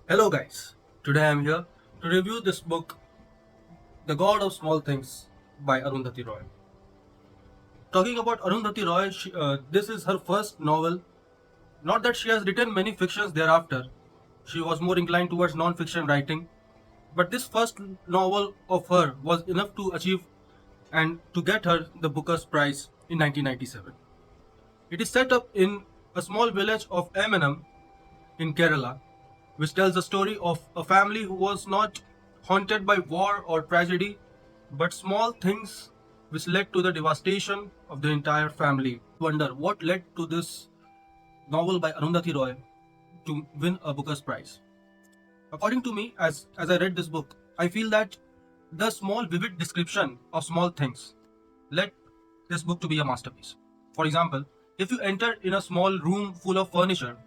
Hello, guys. Today I am here to review this book, The God of Small Things by Arundhati Roy. Talking about Arundhati Roy, this is her first novel. Not that she has written many fictions thereafter, she was more inclined towards non fiction writing. But this first novel of her was enough to achieve and to get her the Booker's Prize in 1997. It is set up in a small village of Emanam in Kerala, which tells the story of a family who was not haunted by war or tragedy, but small things which led to the devastation of the entire family. Wonder what led to this novel by Arundhati Roy to win a Booker's Prize. According to me, as I read this book, I feel that the small vivid description of small things led this book to be a masterpiece. For example, if you enter in a small room full of furniture,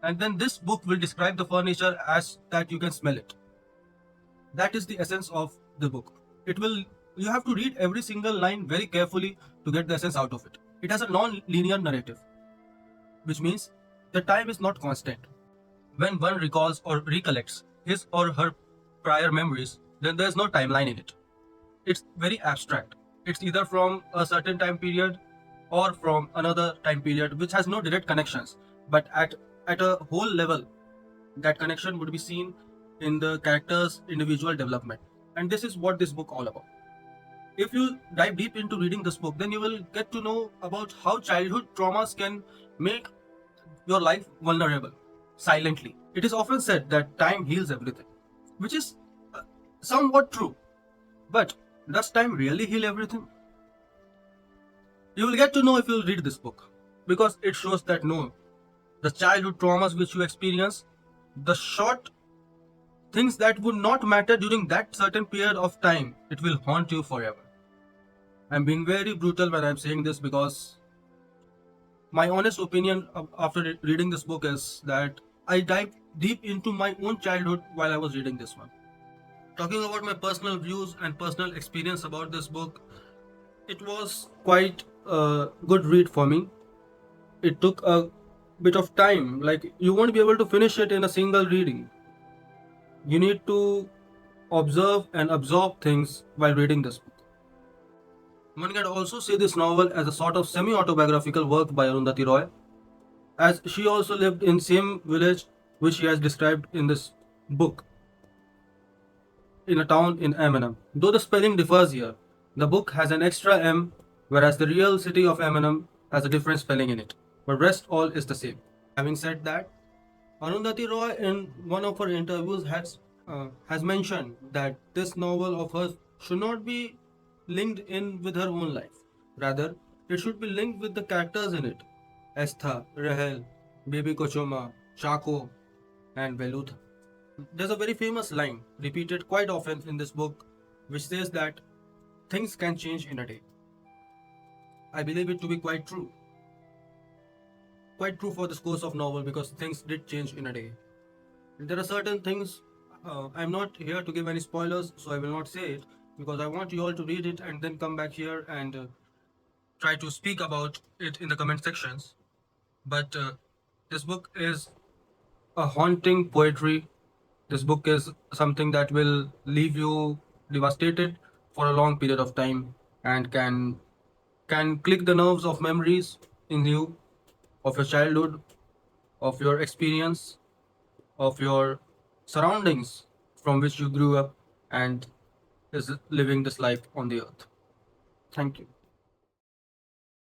and then this book will describe the furniture as that you can smell it. That is the essence of the book. It will You have to read every single line very carefully to get the essence out of it. It has a non-linear narrative, which means the time is not constant. When one recalls or recollects his or her prior memories, then there is no timeline in it. It's very abstract. It's either from a certain time period or from another time period which has no direct connections, but at a whole level that connection would be seen in the character's individual development. And this is what this book all about. If you dive deep into reading this book, then you will get to know about how childhood traumas can make your life vulnerable silently. It is often said that time heals everything, which is somewhat true. But does time really heal everything? You will get to know if you read this book, because it shows that no, the childhood traumas which you experience, the short things that would not matter during that certain period of time, it will haunt you forever. I'm being very brutal when I'm saying this because my honest opinion after reading this book is that I dived deep into my own childhood while I was reading this one. Talking about my personal views and personal experience about this book, it was quite a good read for me. It took a bit of time, like, you won't be able to finish it in a single reading. You need to observe and absorb things while reading this book. One can also see this novel as a sort of semi-autobiographical work by Arundhati Roy, as she also lived in same village which she has described in this book, in a town in Eminem. Though the spelling differs here, the book has an extra M, whereas the real city of Eminem has a different spelling in it. But rest all is the same. Having said that, Arundhati Roy in one of her interviews has mentioned that this novel of hers should not be linked in with her own life. Rather, it should be linked with the characters in it. Estha, Rahel, Baby Kochoma, Chaco, and Velutha. There's a very famous line repeated quite often in this book which says that things can change in a day. I believe it to be quite true. Quite true for this course of novel, because things did change in a day. There are certain things, I'm not here to give any spoilers, so I will not say it, because I want you all to read it and then come back here and try to speak about it in the comment sections. But this book is a haunting poetry. This book is something that will leave you devastated for a long period of time, and can click the nerves of memories in you, of your childhood, of your experience, of your surroundings from which you grew up and is living this life on the earth. Thank you.